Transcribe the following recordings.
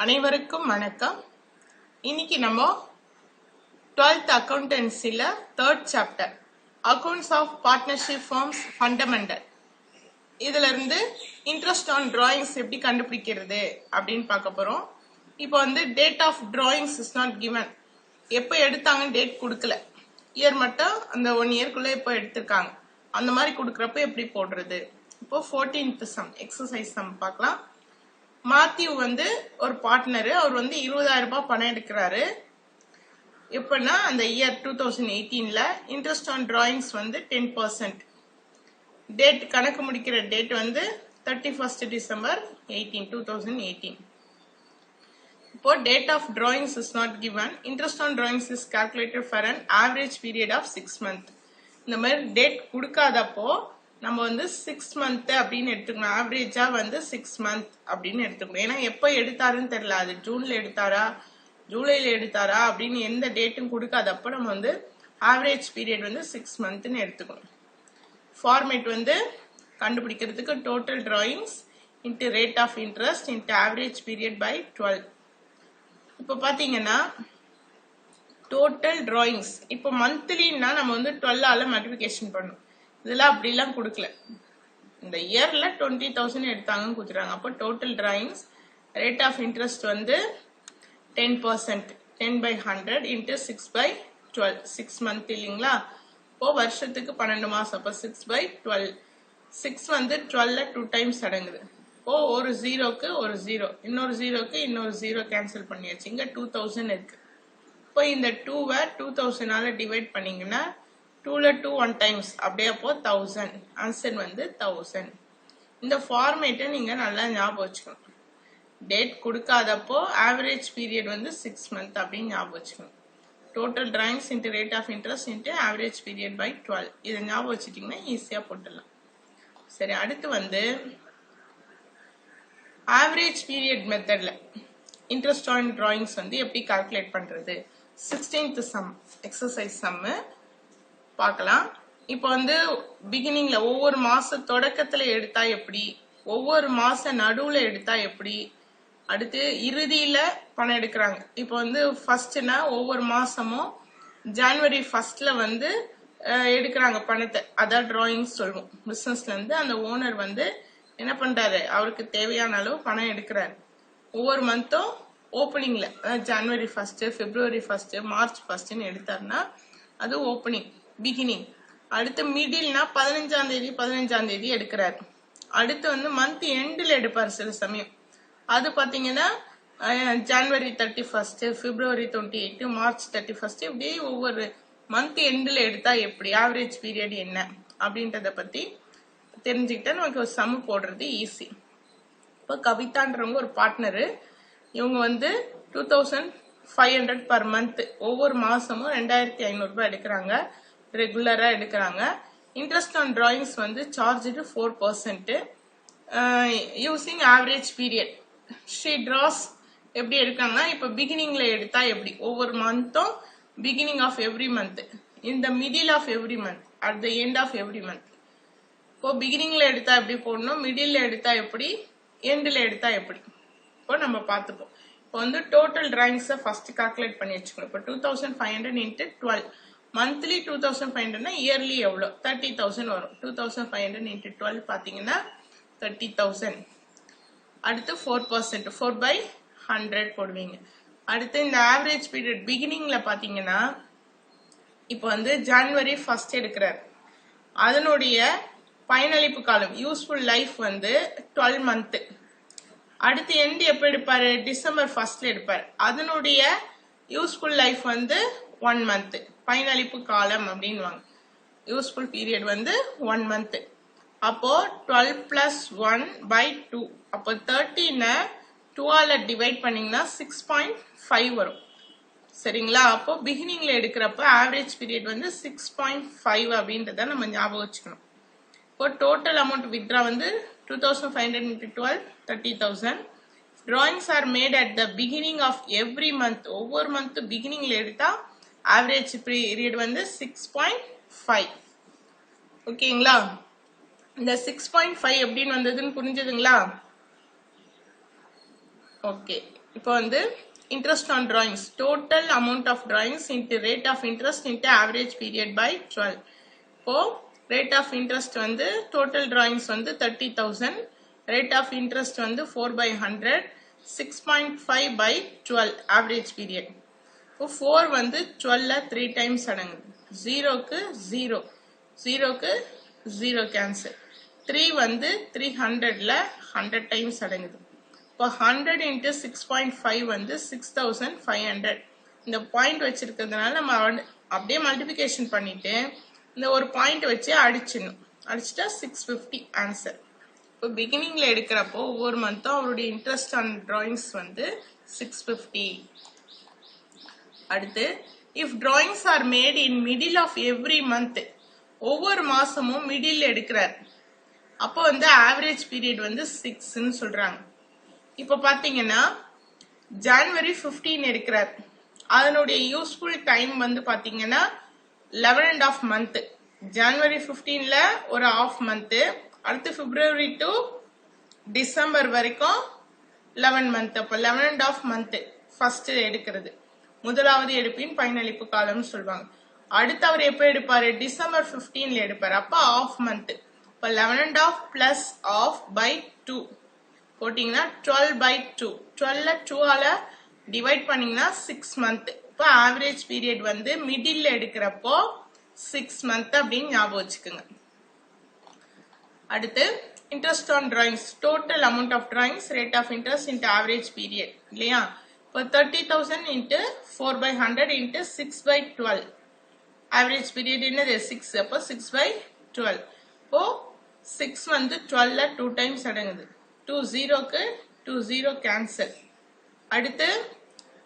அனைவருக்கும் வணக்கம். இன்னைக்கு நம்ம 12th அக்கவுண்டன்சில 3rd chapter accounts of partnership firms fundamental இதுல இருந்து இன்ட்ரெஸ்ட் ஆன் டிராயிங்ஸ் எப்படி கண்டுபிடிக்கிறது அப்படின்னு பார்க்க போறோம். இப்போ date of drawings is not given. எப்போ எடுத்தாங்க டேட் கொடுக்கல, இயர் மட்டும் அந்த 1 இயர்க்குள்ள எப்போ எடுத்திருக்காங்க அந்த மாதிரி கொடுக்கறப்ப எப்படி போடுறது. இப்போ 14th சம் எக்ஸசைஸ் சம் பார்க்கலாம். மாத்யூ ஒரு பார்ட்னர், அவர் 20,000 ரூபாய் பணம் எடுக்கிறாரு. எப்பன்னா அந்த இயர் 2018ல இன்ட்ரெஸ்ட் ஆன் டிராயிங்ஸ் 10%. டேட் கணக்கு முடிக்கிற டேட் 31st December 2018. இப்போ date of drawings is not given. Interest on drawings is calculated for an average period of 6 months. இந்த மாதிரி டேட் கொடுக்காதப்போ நம்ம 6 months அப்படின்னு எடுத்துக்கணும். ஆவரேஜா 6 months அப்படின்னு எடுத்துக்கணும். ஏன்னா எப்ப எடுத்தாருன்னு தெரியல, அது ஜூன்ல எடுத்தாரா ஜூலைல எடுத்தாரா அப்படின்னு எந்த டேட்டும் கொடுக்காதப்ப நம்ம ஆவரேஜ் பீரியட் 6 monthsன்னு எடுத்துக்கணும். ஃபார்மேட் கண்டுபிடிக்கிறதுக்கு total drawings into rate of interest into average period by 12. இப்போ பாத்தீங்கன்னா டோட்டல் டிராயிங்ஸ் இப்போ மந்த்லின்னா நம்ம 12ஆல மல்டிபிகேஷன் பண்ணணும். இதெல்லாம் அப்படிலாம் கொடுக்கல. இந்த இயர்ல 20,000 எடுத்தாங்கன்னு கொடுத்துறாங்க. அப்போ total drawings rate of interest 10%, 10/100 into 6/12, 6 months இல்லைங்களா. இப்போ வருஷத்துக்கு 12 மாசம். அப்போ 6/12, 6 12ல 2 times அடங்குது. இப்போ ஒரு ஜீரோக்கு ஒரு ஜீரோ, இன்னொரு ஜீரோக்கு இன்னொரு ஜீரோ கேன்சல் பண்ணியாச்சு. இங்க 2000 இருக்கு. இப்போ இந்த 2வை 2000ஆல டிவைட் பண்ணீங்கன்னா 2ல 2 1 times, அப்படியே அப்போ 1000. ஆன்சர் 1000. இந்த ஃபார்மேட்டை நீங்க நல்லா ஞாபகம் வச்சுக்கணும். டேட் கொடுக்காதப்போ ஆவரேஜ் பீரியட் 6 months அப்படின்னு ஞாபகம் வச்சுக்கணும். Total drawings into rate of interest into average period by 12. இதை ஞாபகம் வச்சுட்டீங்கன்னா ஈஸியா போட்டுடலாம். சரி, அடுத்து ஆவரேஜ் பீரியட் மெத்தட்ல இன்ட்ரெஸ்ட் ஆன் டிராயிங்ஸ் எப்படி கால்குலேட் பண்றது. 16th சம் எக்ஸசைஸ் சம் பார்க்கலாம். இப்போ பிகினிங்ல ஒவ்வொரு மாச தொடக்கத்துல எடுத்தா எப்படி, ஒவ்வொரு மாச நடுவுல எடுத்தா எப்படி, அடுத்து இறுதியில பணம் எடுக்கிறாங்க. இப்போ ஃபர்ஸ்ட்னா ஒவ்வொரு மாசமும் ஜனவரி 1st எடுக்கிறாங்க பணத்தை, அதான் டிராயிங்ஸ் சொல்லுவோம். பிசினஸ்ல இருந்து அந்த ஓனர் என்ன பண்றாரு, அவருக்கு தேவையான அளவு பணம் எடுக்கிறாரு. ஒவ்வொரு மந்த்தும் ஓப்பனிங்ல ஜனவரி 1st, February 1st, March 1st எடுத்தாருன்னா அது ஓப்பனிங் பிகினிங். அடுத்து மிடில்னா 15ஆம் தேதி எடுக்கிறாரு. அடுத்து மந்த் எண்ட்ல எடுப்பாரு சில சமயம். அது பாத்தீங்கன்னா ஜனவரி 31st, February 28, March 31st, இப்படி ஒவ்வொரு மந்த் எண்ட்ல எடுத்தா எப்படி, ஆவரேஜ் பீரியட் என்ன அப்படின்றத பத்தி தெரிஞ்சுக்கிட்டா நமக்கு ஒரு சம் போடுறது ஈஸி. இப்போ கவிதான்றவங்க ஒரு பார்ட்னரு. இவங்க 2500 பர் மந்த், ஒவ்வொரு மாசமும் 2500 ரூபாய் எடுக்கிறாங்க, ரெகுலரா எடுக்கிறாங்க. Interest on drawings charge 4% using average period. She draws எப்படி எடுக்காங்கன்னா, இப்ப பிகினிங்ல எடுத்தா எப்படி, ஒவ்வொரு மந்த்தும் பிகினிங் ஆஃப் எவ்ரி மந்த், இந்த middle of every month, at the end of every month. இப்போ பிகினிங்ல எடுத்தா எப்படி போடணும், மிடில் எடுத்தா எப்படி, எண்ட்ல எடுத்தா எப்படி, இப்போ நம்ம பார்த்துப்போம். இப்போ டோட்டல் டிராயிங்ஸ் ஃபர்ஸ்ட் கால்குலேட் பண்ணி வச்சுக்கணும். இப்போ 2500 இன்ட்டு 12, மந்த்லி 2500னா இயர்லி எவ்வளோ, 30,000 வரும். 2500 இன்ட்டு 12 பாத்தீங்கன்னா 30,000. அடுத்து 4%, 4/100 போடுவீங்க. அடுத்து இந்த ஆவரேஜ் பீரியட் பிகினிங்ல பாத்தீங்கன்னா இப்போ ஜனவரி 1st எடுக்கிறார், அதனுடைய பயனளிப்பு காலம் யூஸ்ஃபுல் லைஃப் 12 months. அடுத்து எண்ட் எப்ப எடுப்பாரு, டிசம்பர் 1st எடுப்பாரு, அதனுடைய யூஸ்ஃபுல் லைஃப் 1 month, பயனளிப்பு காலம் அப்படின்வாங்க. Useful period 1 month. அப்போ 12 + 1/2, அப்போ 13 2ஆல டிவைட் பண்ணீங்கன்னா 6.5 வரும். சரிங்களா. அப்போ பிகினிங்ல எடுக்கிறப்ப ஆவரேஜ் பீரியட் 6.5 அப்படின்றத நம்ம ஞாபகம் வச்சுக்கணும். இப்போ total amount withdraw 2500 into 12, 30,000. Drawings are made at the beginning of every month. ஒவ்வொரு மந்த் பிகினிங்ல எடுத்தா ஆவரேஜ் பீரியட் 6.5. ஓகேங்களா. இந்த 6.5 எப்படின்னு வந்ததுன்னு புரிஞ்சதுங்களா? ஓகே. இப்போ வந்து interest on drawings, total amount of drawings into rate of interest into average period by 12. இப்போ rate of interest வந்து total drawings வந்து 30,000, rate of interest வந்து 4 by 100, 6.5 by 12 average period. இப்போ 4 வந்து 12ல 3 times அடங்குது, 0க்கு 0, 0க்கு 0 cancel, 3 வந்து 300ல 100 times அடங்குது. இப்போ 100 into 6.5 வந்து 6500. இந்த பாயிண்ட் வச்சிருக்கிறதுனால நம்ம அப்படியே மல்டிபிகேஷன் பண்ணிட்டு இந்த ஒரு பாயிண்ட் வச்சு அடிச்சிடணும். அடிச்சிட்டா 650 ஆன்சர். இப்போ பிகினிங்ல எடுக்கிறப்போ ஒவ்வொரு மந்த்தும் அவருடைய இன்ட்ரெஸ்ட் ஆன் டிராயிங்ஸ் வந்து 650. அடுத்து if drawings are made in middle of every month, ஒவ்வொரு மாசமும் மிடில் எடுக்கிறார், அப்போ வந்து ஆவரேஜ் பீரியட் வந்து 6ன்னு சொல்றாங்க. இப்போ பாத்தீங்கன்னா ஜனவரி 15 எடுக்கிறார், அதனுடைய யூஸ்ஃபுல் டைம் வந்து பாத்தீங்கன்னா 11.5 month. ஜனவரி 15ல ஒரு half month, அடுத்து பிப்ரவரி டு டிசம்பர் வரைக்கும் 11 month. அப்போ 11.5 month ஃபர்ஸ்ட் எடுக்கிறது, முதலாவது எடுப்பின் பயனளிப்பு காலம் சொல்லுவாங்க. அடுத்து அவர் எப்போ எடுப்பாரு, டிசம்பர் 15ல எடுப்பாரு, அப்போ half month. இப்போ 11.5 பிளஸ் half by 2 போட்டீங்கன்னா 12 by 2, 12ல 2ஆல டிவைட் பண்ணீங்கன்னா 6 month. இப்போ ஆவரேஜ் பீரியட் வந்து மிடில் எடுக்கிறப்போ 6 month அப்படின்னு ஞாபகம் வச்சுக்கோங்க. அடுத்து interest on drawings, total amount of drawings, rate of interest into average period இல்லையா. இப்போ 30,000 into 4 by 100 into 6 by 12, average period என்னது 6, அப்போ 6 by 12. இப்போ 6 வந்து 12ல 2 times அடங்குது, 2 0க்கு 2 0 cancel. அடுத்து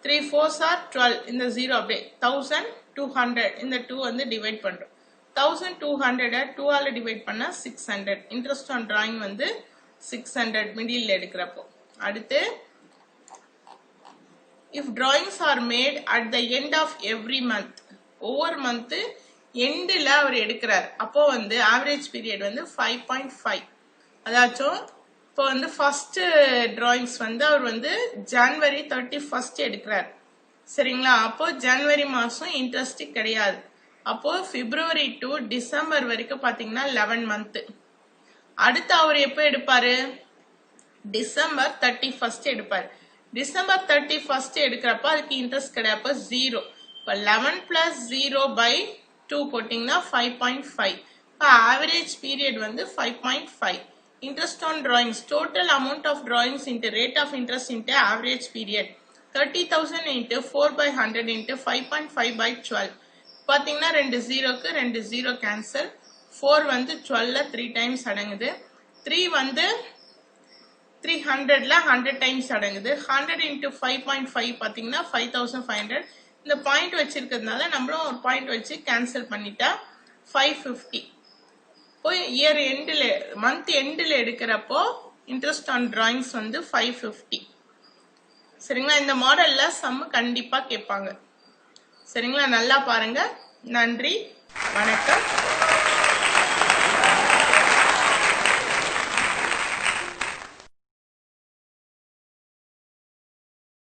3 4s are 12, இந்த 0 அப்படியே 1200, இந்த 2 வந்து டிவைட் பண்றோம், 1200 2ஆல டிவைட் பண்ணா 600. இன்ட்ரெஸ்ட் ஆன் டிராயிங் வந்து 600 மிடில் எடுக்கிறப்போ. அடுத்து if drawings are made at the end of every month, ஒவ்வொரு மந்த் எண்டில் அவர் எடுக்கிறார், அப்போ வந்து ஆவரேஜ் பீரியட் வந்து 5.5. அதாச்சும் இப்போ வந்து ஃபர்ஸ்ட் டிராயிங்ஸ் வந்து அவர் வந்து ஜனவரி 31 எடுக்கிறார் சரிங்களா. அப்போ ஜனவரி மாசம் இன்ட்ரெஸ்ட் கிடையாது, அப்போ பிப்ரவரி டு டிசம்பர் வரைக்கும் பாத்தீங்கன்னா 11 month. அடுத்து அவர் எப்போ எடுப்பாரு, டிசம்பர் 31 எடுப்பாரு. டிசம்பர் 31 எடுக்கிறப்ப அதுக்கு இன்ட்ரெஸ்ட் கிடையாது, 0. இப்போ 11 plus 0 by 2 போட்டீங்கன்னா 5.5. இப்போ ஆவரேஜ் பீரியட் வந்து 5.5. Interest on drawings, total amount of drawings into rate of interest into average period, 30,000 into 4 by 100 into 5.5 by 12. பாத்தீங்கன்னா 2 0க்கு 2 0 cancel, 4 வந்து 12ல 3 times அடங்குது, 3 வந்து 300ல 100 times அடங்குது, 100 into 5.5 பாத்தீங்கன்னா 5500. இந்த பாயிண்ட் வச்சிருக்கிறதுனால நம்மளும் ஒரு பாயிண்ட் வச்சு கேன்சல் பண்ணிட்டா 550. இயர் எண்டில் மந்த் எண்டில் எடுக்கிறப்போ இன்ட்ரெஸ்ட் ஆன் டிராயிங்ஸ் வந்து 550 சரிங்களா. இந்த மாடல்ல சம் கண்டிப்பா கேட்பாங்க சரிங்களா. நல்லா பாருங்க. நன்றி, வணக்கம்.